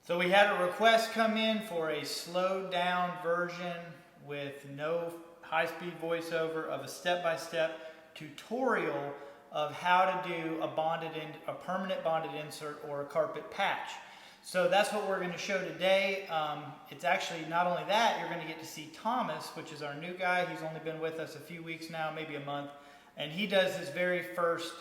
So we had a request come in for a slowed down version with no high-speed voiceover of a step-by-step tutorial of how to do a permanent bonded insert or a carpet patch. So that's what we're going to show today. It's actually not only that, you're going to get to see Thomas, which is our new guy. He's only been with us a few weeks now, maybe a month, and he does his very first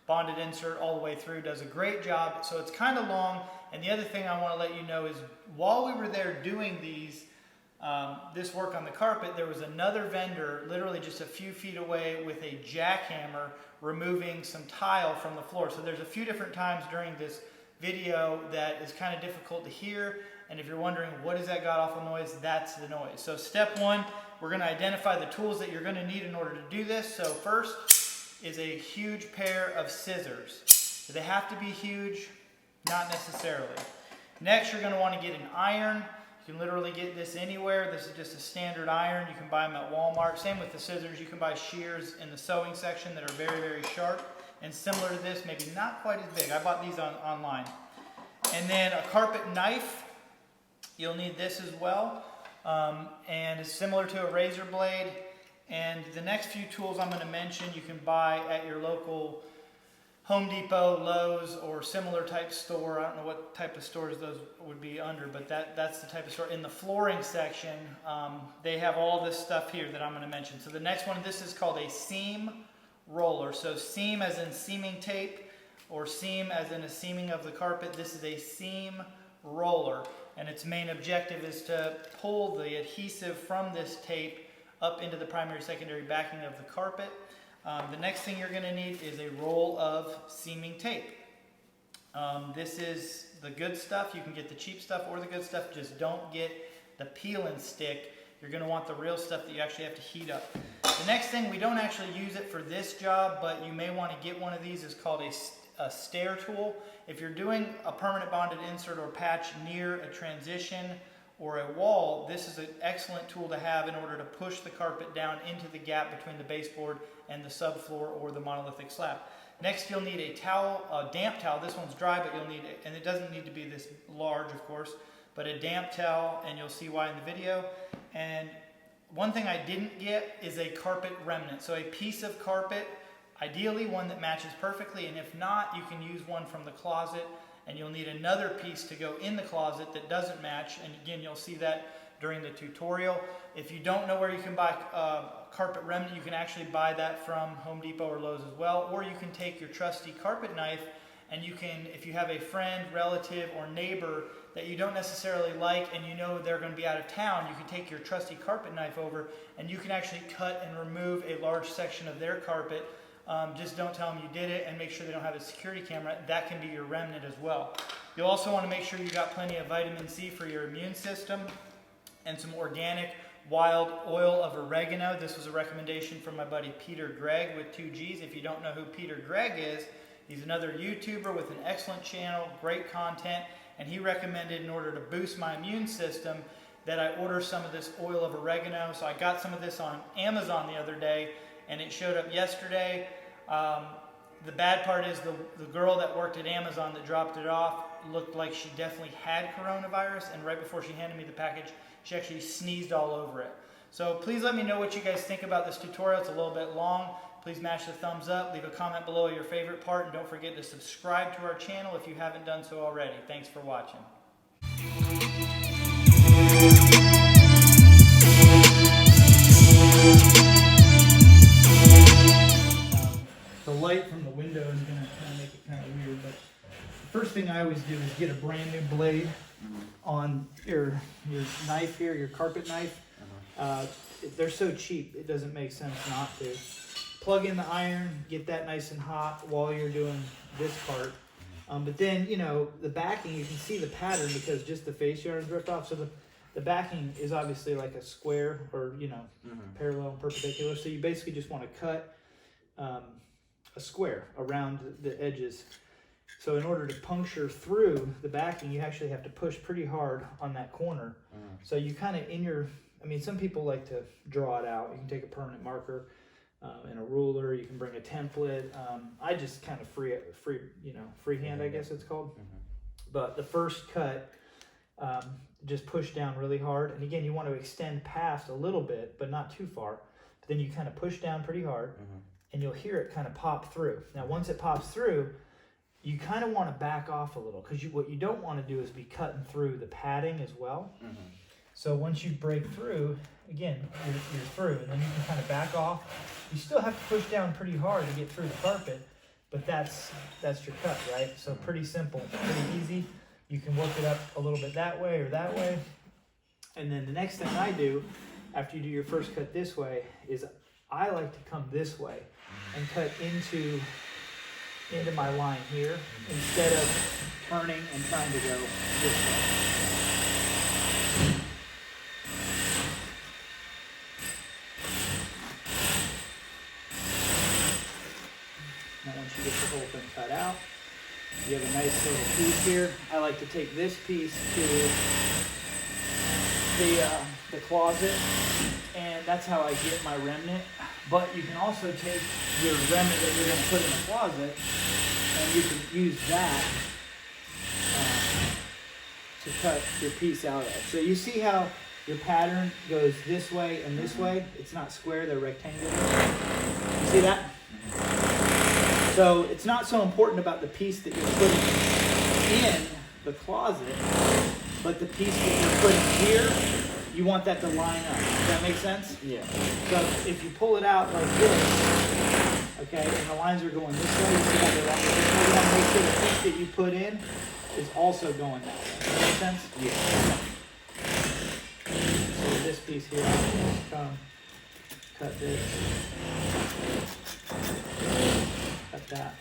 bonded insert all the way through, does a great job. So it's kind of long. And the other thing I want to let you know is while we were there doing this work on the carpet, there was another vendor literally just a few feet away with a jackhammer removing some tile from the floor. So there's a few different times during this video that is kind of difficult to hear. And if you're wondering what is that god-awful noise, that's the noise. So step one, we're going to identify the tools that you're going to need in order to do this. So first is a huge pair of scissors. Do they have to be huge? Not necessarily. Next, you're going to want to get an iron. You can literally get this anywhere. This is just a standard iron. You can buy them at Walmart. Same with the scissors. You can buy shears in the sewing section that are very, very sharp. And similar to this, maybe not quite as big. I bought these online. And then a carpet knife. You'll need this as well. And it's similar to a razor blade. And the next few tools I'm going to mention you can buy at your local Home Depot, Lowe's, or similar type store. I don't know what type of stores those would be under, but that's the type of store. In the flooring section, they have all this stuff here that I'm going to mention. So the next one, this is called a seam roller. So seam as in seaming tape, or seam as in a seaming of the carpet. This is a seam roller, and its main objective is to pull the adhesive from this tape up into the primary, secondary backing of the carpet. The next thing you're going to need is a roll of seaming tape. This is the good stuff. You can get the cheap stuff or the good stuff. Just don't get the peel and stick. You're going to want the real stuff that you actually have to heat up. The next thing, we don't actually use it for this job, but you may want to get one of these. It's called a stair tool. If you're doing a permanent bonded insert or patch near a transition or a wall, this is an excellent tool to have in order to push the carpet down into the gap between the baseboard and the subfloor or the monolithic slab. Next, you'll need a towel, a damp towel. This one's dry, but you'll need it, and it doesn't need to be this large, of course, but a damp towel, and you'll see why in the video. And one thing I didn't get is a carpet remnant. So a piece of carpet, ideally one that matches perfectly, and if not, you can use one from the closet. And you'll need another piece to go in the closet that doesn't match. And again, you'll see that during the tutorial. If you don't know where you can buy carpet remnant, you can actually buy that from Home Depot or Lowe's as well. Or you can take your trusty carpet knife, and you can, if you have a friend, relative, or neighbor that you don't necessarily like and you know they're going to be out of town, you can take your trusty carpet knife over and you can actually cut and remove a large section of their carpet. Just don't tell them you did it, and make sure they don't have a security camera. That can be your remnant as well. You'll also want to make sure you got plenty of vitamin C for your immune system and some organic wild oil of oregano. This was a recommendation from my buddy Peter Gregg with 2 G's. If you don't know who Peter Gregg is, he's another YouTuber with an excellent channel, great content, and he recommended in order to boost my immune system that I order some of this oil of oregano. So I got some of this on Amazon the other day, and it showed up yesterday. The bad part is the girl that worked at Amazon that dropped it off looked like she definitely had coronavirus, and right before she handed me the package, she actually sneezed all over it. So please let me know what you guys think about this tutorial. It's a little bit long. Please mash the thumbs up, leave a comment below your favorite part, and don't forget to subscribe to our channel if you haven't done so already. Thanks for watching. The light from the window is going to kind of make it kind of weird, but the first thing I always do is get a brand new blade on your knife here, your carpet knife. They're so cheap, it doesn't make sense not to. Plug in the iron, get that nice and hot while you're doing this part. But then, you know, the backing, you can see the pattern because just the face yarn is ripped off. So the backing is obviously like a square or, you know, parallel and perpendicular. So you basically just want to cut a square around the edges. So in order to puncture through the backing, you actually have to push pretty hard on that corner. So you kind of I mean, some people like to draw it out. You can take a permanent marker and a ruler. You can bring a template. I just kind of freehand, I guess it's called. But the first cut just push down really hard. And again, you want to extend past a little bit, but not too far. But then you kind of push down pretty hard, and you'll hear it kind of pop through. Now, once it pops through, you kind of want to back off a little, because what you don't want to do is be cutting through the padding as well. So once you break through, again, you're through, and then you can kind of back off. You still have to push down pretty hard to get through the carpet, but that's your cut, right? So pretty simple, pretty easy. You can work it up a little bit that way or that way. And then the next thing I do, after you do your first cut this way, is I like to come this way and cut into my line here instead of turning and trying to go this way. Now once you get the whole thing cut out, you have a nice little piece here. I like to take this piece to the closet, and that's how I get my remnant. But you can also take your remnant that you're going to put in the closet, and you can use that to cut your piece out of. So you see how your pattern goes this way and this way? It's not square, they're rectangular. You see that? So it's not so important about the piece that you're putting in the closet, but the piece that you're putting here, you want that to line up. Does that make sense? Yeah. So if you pull it out like this, okay, and the lines are going this way, you see how they're going this way, you want to make sure the piece that you put in is also going that way. Does that make sense? Yeah. So this piece here, come, cut this, cut that.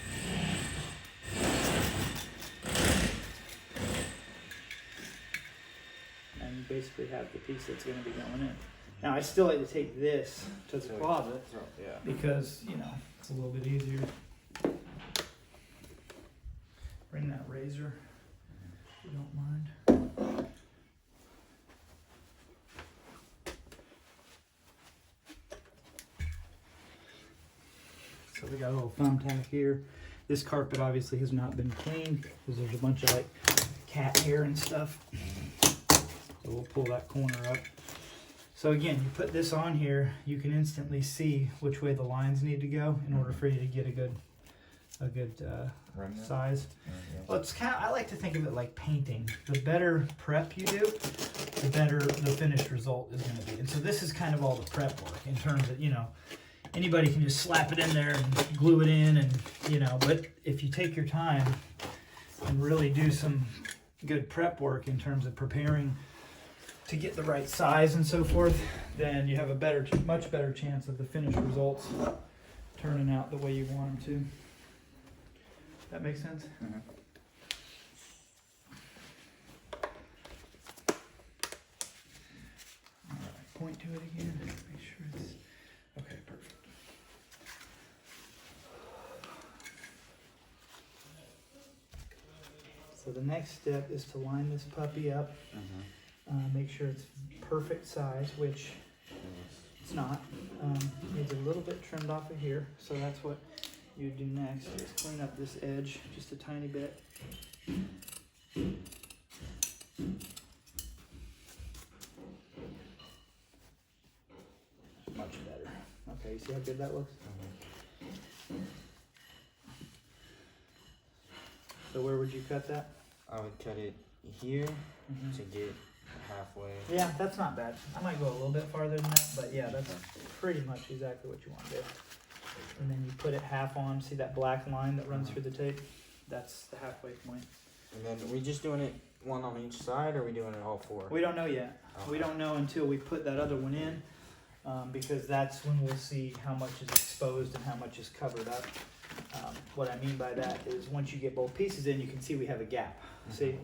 And you basically have the piece that's going to be going in. Now I still like to take this to the closet because, you know, it's a little bit easier. Bring that razor, if you don't mind. So we got a little thumbtack here. This carpet obviously has not been cleaned because there's a bunch of like cat hair and stuff. So we'll pull that corner up. So again, you put this on here, you can instantly see which way the lines need to go in order for you to get a good size. Well, it's kind of, I like to think of it like painting. The better prep you do, the better the finished result is going to be. And so this is kind of all the prep work in terms of, you know, anybody can just slap it in there and glue it in, and, you know, but if you take your time and really do some good prep work in terms of preparing to get the right size and so forth, then you have a much better chance of the finished results turning out the way you want them to. That makes sense? Mm-hmm. All right, point to it again. Make sure it's okay. Perfect. So the next step is to line this puppy up. Make sure it's perfect size, which it's not. Needs a little bit trimmed off of here, so that's what you do next. Is clean up this edge just a tiny bit. Much better. Okay, you see how good that looks? So where would you cut that? I would cut it here to get halfway. Yeah, that's not bad. I might go a little bit farther than that, but yeah, that's pretty much exactly what you want to do. And then you put it half on. See that black line that runs through the tape? That's the halfway point. And then are we just doing it one on each side, or are we doing it all four? We don't know yet. Okay. We don't know until we put that other one in, because that's when we'll see how much is exposed and how much is covered up. What I mean by that is once you get both pieces in, you can see we have a gap. See?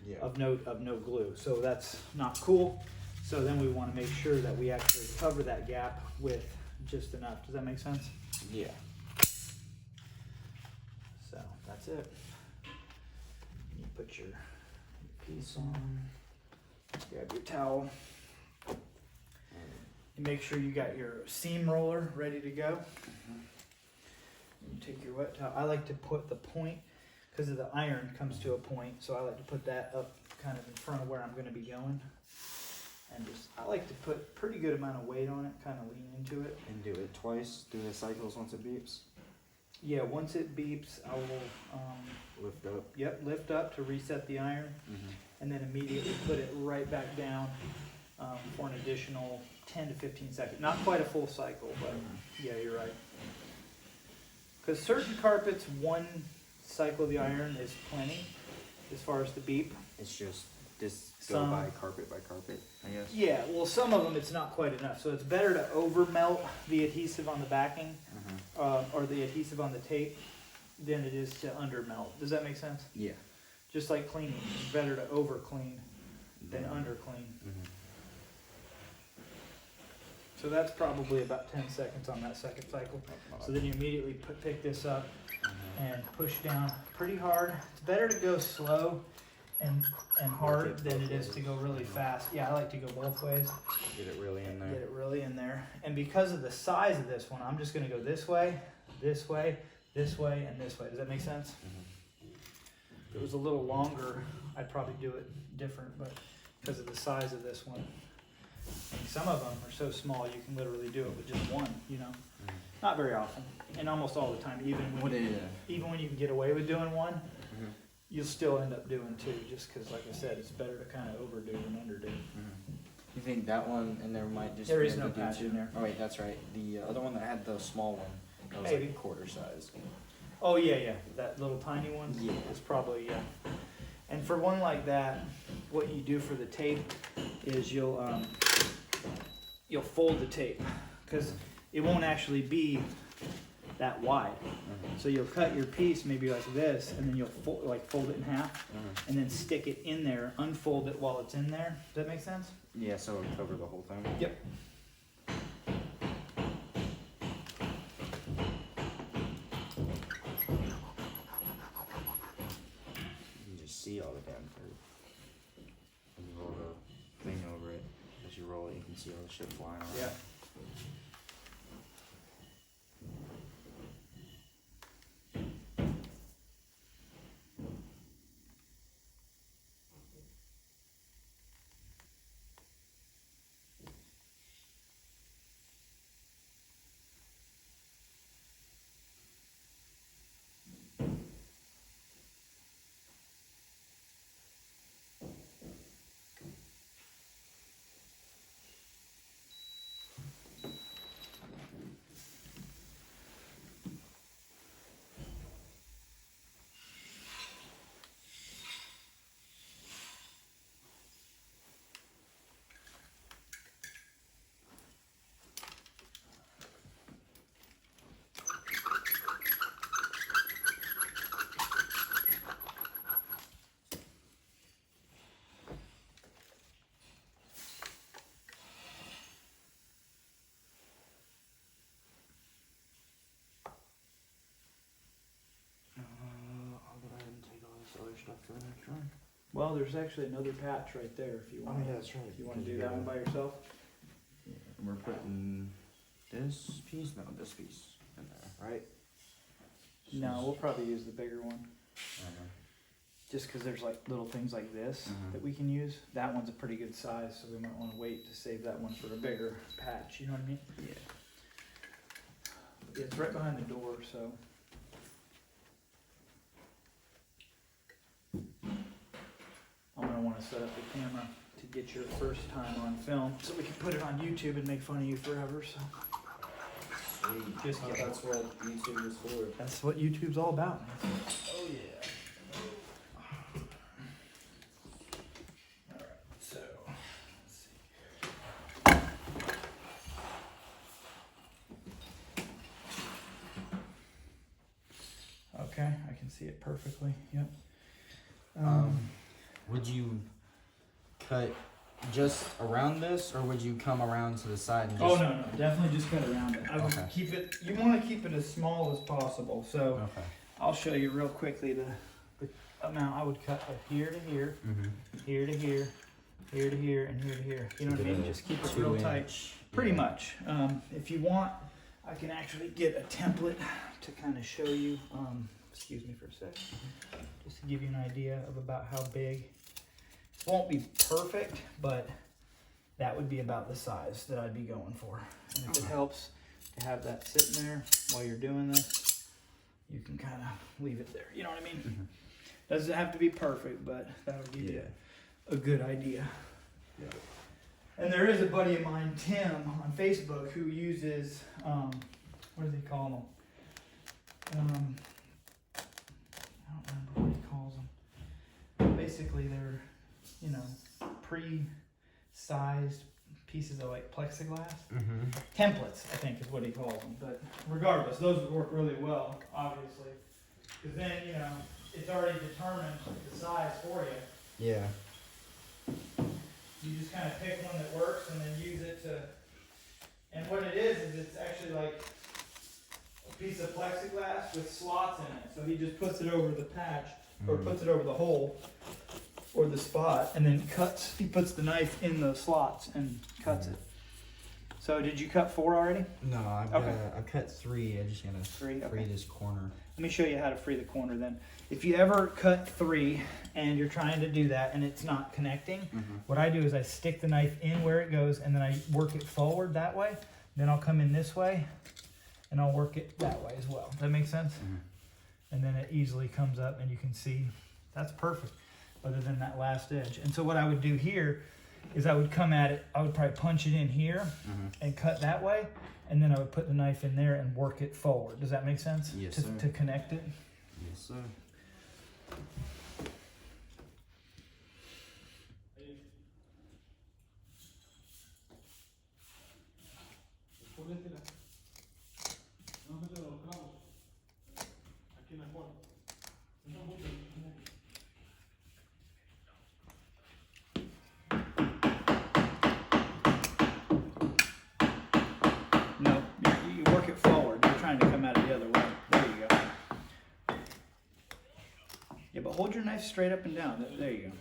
Yeah. Of no glue. So that's not cool. So then we want to make sure that we actually cover that gap with just enough. Does that make sense? Yeah. So that's it. You put your piece on, grab your towel, and make sure you got your seam roller ready to go. You take your wet towel. I like to put the point, because of the iron comes to a point, so I like to put that up kind of in front of where I'm going to be going. And just, I like to put pretty good amount of weight on it, kind of lean into it. And do it twice, do the cycles once it beeps. Yeah, once it beeps, I will Lift up. Yep, lift up to reset the iron, and then immediately put it right back down for an additional 10 to 15 seconds. Not quite a full cycle, but yeah, you're right. Because certain carpets, one cycle of the iron is plenty as far as the beep. It's just go by carpet, I guess. Yeah, well, some of them it's not quite enough. So it's better to over melt the adhesive on the backing or the adhesive on the tape than it is to under melt. Does that make sense? Yeah. Just like cleaning, it's better to over clean than under clean. So that's probably about 10 seconds on that second cycle. So then you immediately pick this up and push down pretty hard. It's better to go slow and hard than it is to go really fast. Yeah, I like to go both ways. Get it really in there. Get it really in there. And because of the size of this one, I'm just going to go this way, this way, this way, and this way. Does that make sense? If it was a little longer, I'd probably do it different, but because of the size of this one, I mean, some of them are so small you can literally do it with just one, you know. Not very often, and almost all the time. Even when you can get away with doing one, you'll still end up doing two, just because, like I said, it's better to kind of overdo than underdo. You think that one and there might just There be is no able to do patch two? in there. Oh wait, that's right. The other one that had the small one, that was Maybe. like quarter size. Oh yeah, that little tiny one. Yeah. It's probably And for one like that, what you do for the tape is you'll fold the tape because it won't actually be that wide. So you'll cut your piece maybe like this, and then you'll fold it in half, and then stick it in there, unfold it while it's in there. Does that make sense? Yeah, so it'll cover the whole thing. Yep. You can just see all the damn dirt. When you roll the thing over it, as you roll it, you can see all the shit flying around. Yeah. For the next run. Well, there's actually another patch right there if you want. Oh yeah, that's right. If you want to do that one by yourself. Yeah, we're putting this piece, this piece in there, right? No, we'll probably use the bigger one. Uh-huh. Just because there's like little things like this that we can use. That one's a pretty good size, so we might want to wait to save that one for a bigger patch. You know what I mean? Yeah. It's right behind the door, so. I'm gonna want to set up the camera to get your first time on film, so we can put it on YouTube and make fun of you forever. So. Sweet. Just oh, kidding. that's what YouTube is for. That's what YouTube's all about, man. Oh yeah. Alright, so let's see. Okay, I can see it perfectly. Yep. Would you cut just around this, or would you come around to the side and just... Oh no, definitely just cut around it. I would Okay. keep it. You want to keep it as small as possible. So Okay. I'll show you real quickly the amount I would cut here to here, here to here, here to here, and here to here. You know what I mean? Just keep it real tight. Pretty much. If you want, I can actually get a template to kind of show you. Excuse me for a sec. Just to give you an idea of about how big Won't be perfect, but that would be about the size that I'd be going for. And if it helps to have that sitting there while you're doing this, you can kind of leave it there. You know what I mean? Mm-hmm. Doesn't have to be perfect, but that'll give you a good idea. Yeah. And there is a buddy of mine, Tim, on Facebook, who uses, what does he call them? I don't remember what he calls them. Basically, they're, you know, pre-sized pieces of like plexiglass. Mm-hmm. Templates, I think is what he calls them. But regardless, those would work really well, obviously. Because then, you know, it's already determined the size for you. Yeah. You just kind of pick one that works and then use it to, and what it is it's actually like a piece of plexiglass with slots in it. So he just puts it over the patch, or puts it over the hole, or the spot, and then cuts, he puts the knife in the slots and cuts it. So did you cut 4 already? No, I've cut 3. I just gotta free Okay. this corner. Let me show you how to free the corner then. If you ever cut 3 and you're trying to do that and it's not connecting, what I do is I stick the knife in where it goes and then I work it forward that way. Then I'll come in this way and I'll work it that way as well. Does that make sense? And then it easily comes up and you can see that's perfect, other than that last edge. And so what I would do here is I would come at it, I would probably punch it in here and cut that way, and then I would put the knife in there and work it forward. Does that make sense? Yes, to, sir. to connect it? Yes, sir. No, you work it forward. You're trying to come at it the other way. There you go. Yeah, but hold your knife straight up and down. There you go.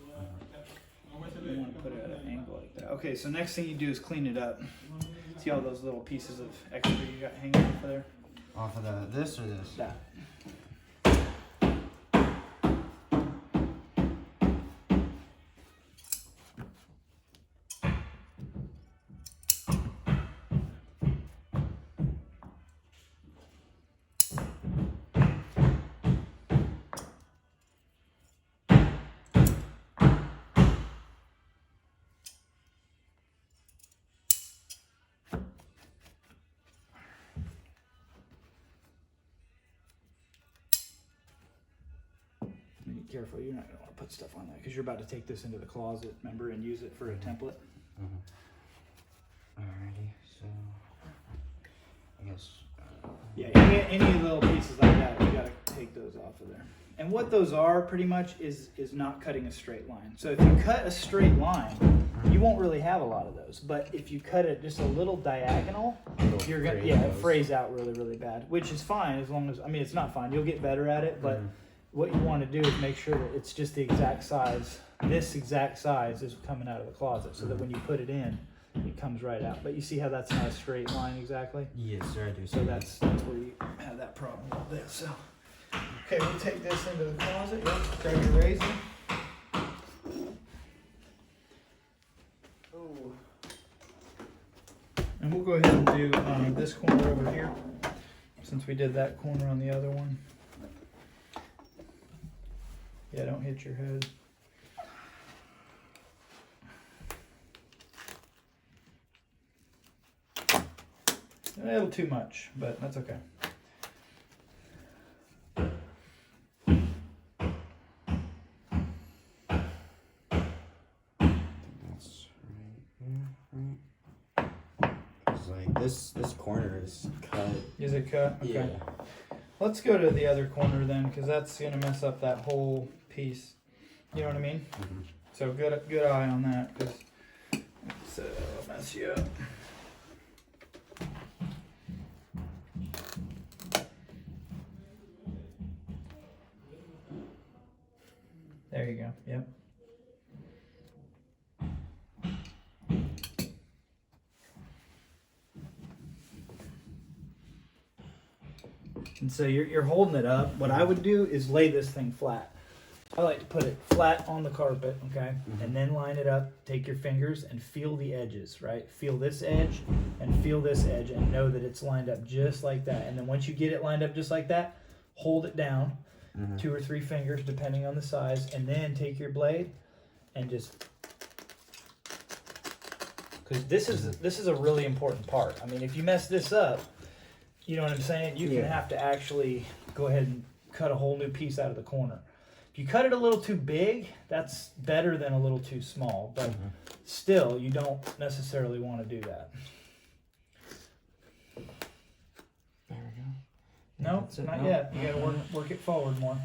You want to put it at an angle like that. Okay, so next thing you do is clean it up. See all those little pieces of extra you got hanging off of there? Off of this or this? That. Be careful, you're not going to want to put stuff on that because you're about to take this into the closet, remember, and use it for a template. Alrighty, so I guess. Yeah, any little pieces like that, you got to take those off of there. And what those are pretty much is not cutting a straight line. So if you cut a straight line, you won't really have a lot of those. But if you cut it just a little diagonal, you're gonna it frays out really, really bad, which is fine as long as, I mean, it's not fine. You'll get better at it, but what you want to do is make sure that it's just the exact size. This exact size is coming out of the closet, so that when you put it in, it comes right out. But you see how that's not a straight line exactly? Yes, sir, I do. So that's where you have that problem with this. So, okay, we'll take this into the closet. Yep, grab your razor. Oh. And we'll go ahead and do this corner over here, since we did that corner on the other one. Yeah, don't hit your head. A little too much, but that's okay. That's right. It's like this corner is cut. Is it cut? Okay. Yeah. Let's go to the other corner then, because that's gonna mess up that whole piece. You know what I mean? So good eye on that, because it'll mess you up. There you go. Yep. And so you're holding it up. What I would do is lay this thing flat. I like to put it flat on the carpet, okay? And then line it up, take your fingers and feel the edges, right? Feel this edge and feel this edge and know that it's lined up just like that. And then once you get it lined up just like that, hold it down, 2 or 3 fingers depending on the size, and then take your blade and just, because this is a really important part. I mean, if you mess this up, you know what I'm saying? You can have to actually go ahead and cut a whole new piece out of the corner. If you cut it a little too big, that's better than a little too small, but still, you don't necessarily want to do that. There we go. No, not yet. You gotta work it forward more.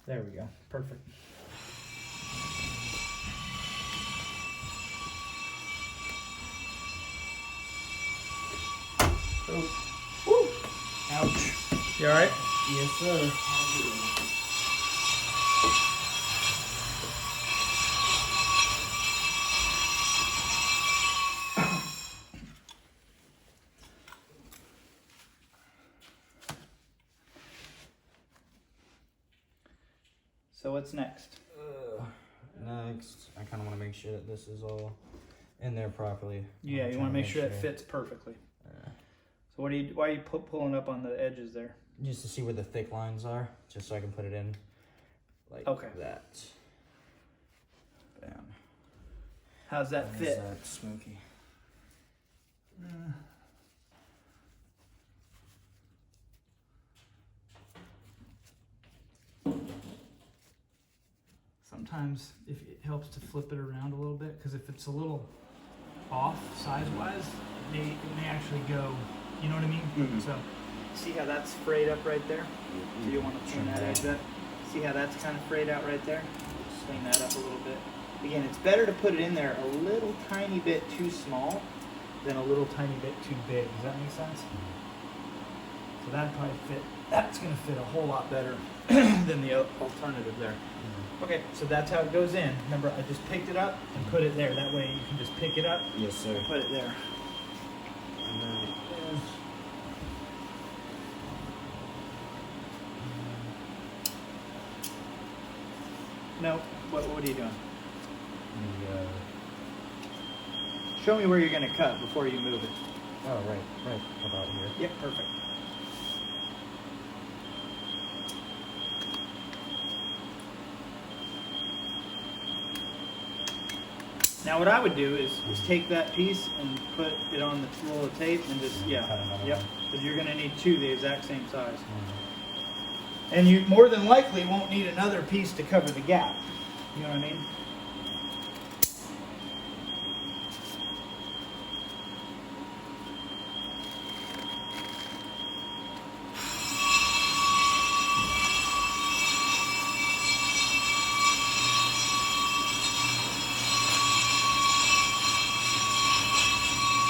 There we go. Perfect. Oh. Woo. Ouch. You alright? Yes, sir. So what's next? Next, I kind of want to make sure that this is all in there properly. Yeah, you want to make sure it fits perfectly. So why are you pulling up on the edges there? Just to see where the thick lines are, just so I can put it in like that. Bam. How's that fit? That smoky. Sometimes if it helps to flip it around a little bit, because if it's a little off size-wise, it may actually go, you know what I mean? So see how that's frayed up right there? So you want to trim that edge up. See how that's kind of frayed out right there? Clean that up a little bit. Again, it's better to put it in there a little tiny bit too small than a little tiny bit too big. Does that make sense? So that'd probably fit. That's going to fit a whole lot better than the alternative there. Okay, so that's how it goes in. Remember, I just picked it up and put it there. That way you can just pick it up. Yes, sir. And put it there. And then No, what are you doing? Show me where you're going to cut before you move it. oh, right about here. Yep, perfect. Now what I would do is take that piece and put it on the roll of tape and just, because you're going to need 2 the exact same size. And you more than likely won't need another piece to cover the gap. You know what I mean?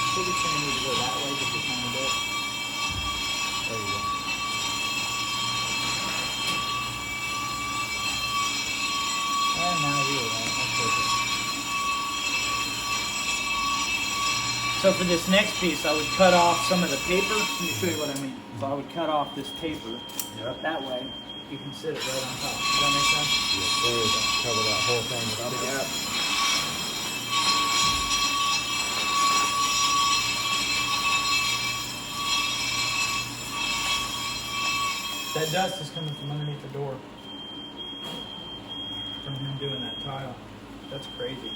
I think it's going to need to go that way just a tiny bit. There you go. And now here, that's perfect. So for this next piece, I would cut off some of the paper. Let me show you what I mean. So I would cut off this paper. Yep. That way, you can sit it right on top. Does that make sense? Yes, sir. Cover that whole thing without a gap. That dust is coming from underneath the door. From him doing that tile. That's crazy.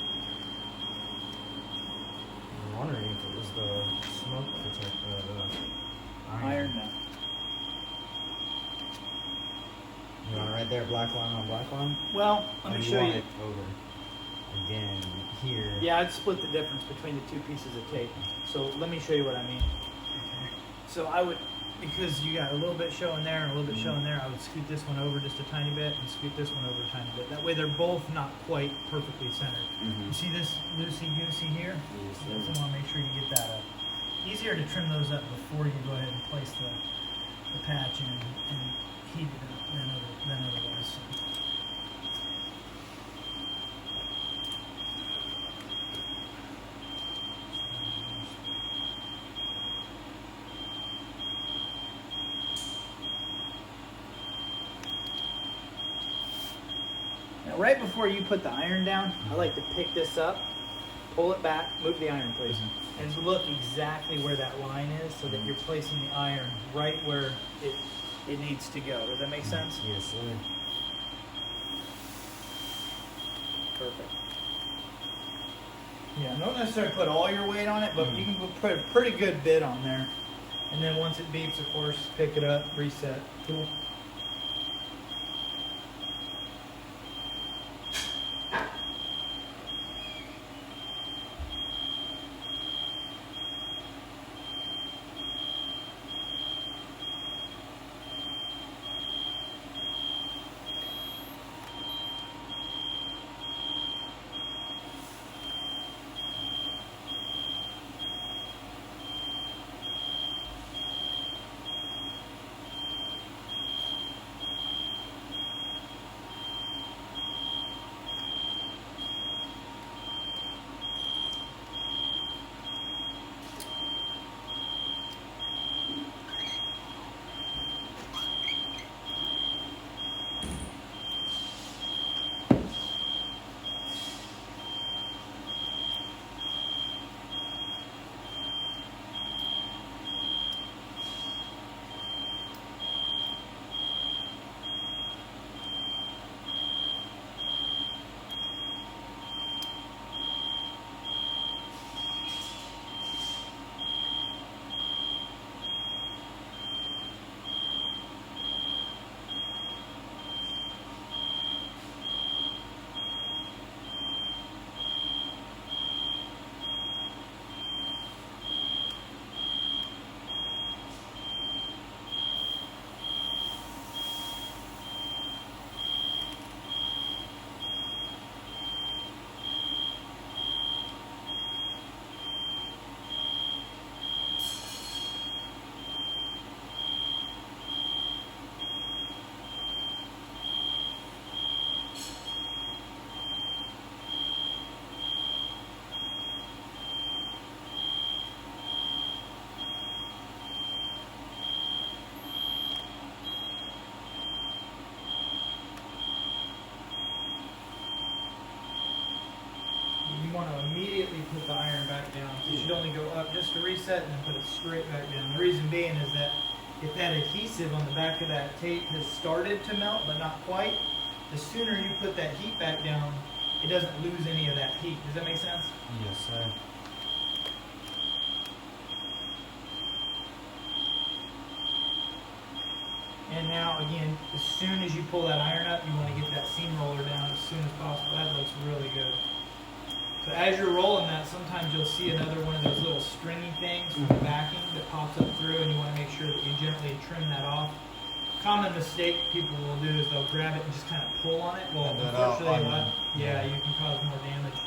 I'm wondering if it was the smoke protector, the Iron now. You want it right there, black line on black line? Well, let me Or show want you. it over again here. Yeah, I'd split the difference between the 2 pieces of tape. So let me show you what I mean. So I would, because you got a little bit showing there and a little bit showing there, I would scoot this one over just a tiny bit and scoot this one over a tiny bit. That way they're both not quite perfectly centered. You see this loosey-goosey here? Yes, You also want to make sure you get that up. Easier to trim those up before you go ahead and place the patch in and heat it up than otherwise. right before you put the iron down, I like to pick this up, pull it back, move the iron please, and look exactly where that line is so that you're placing the iron right where it needs to go. Does that make sense? Yes, sir. Perfect. Yeah, don't necessarily put all your weight on it, but you can put a pretty good bit on there. And then once it beeps, of course, pick it up, reset. Cool. You want to immediately put the iron back down. So you should only go up just to reset and then put it straight back down. The reason being is that if that adhesive on the back of that tape has started to melt but not quite, the sooner you put that heat back down, it doesn't lose any of that heat. Does that make sense? Yes, sir. And now again, as soon as you pull that iron up, you want to get that seam roller down as soon as possible. That looks really good. So as you're rolling that, sometimes you'll see another one of those little stringy things from the backing that pops up through, and you want to make sure that you gently trim that off. Common mistake people will do is they'll grab it and just kind of pull on it. Well, unfortunately, you can cause more damage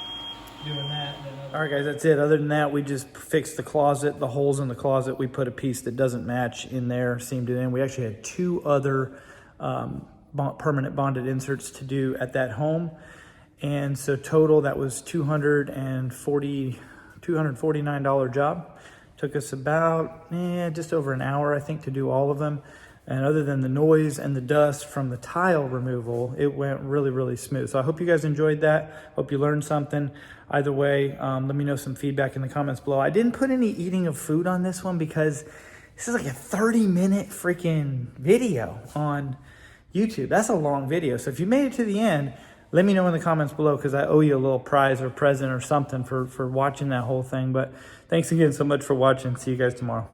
doing that. All right, guys, that's it. Other than that, we just fixed the closet, the holes in the closet. We put a piece that doesn't match in there, seamed it in. We actually had 2 other permanent bonded inserts to do at that home. And so total, that was $249 job. Took us about just over an hour, I think, to do all of them. And other than the noise and the dust from the tile removal, it went really, really smooth. So I hope you guys enjoyed that. Hope you learned something. Either way, let me know some feedback in the comments below. I didn't put any eating of food on this one because this is like a 30-minute freaking video on YouTube. That's a long video. So if you made it to the end, let me know in the comments below because I owe you a little prize or present or something for watching that whole thing. But thanks again so much for watching. See you guys tomorrow.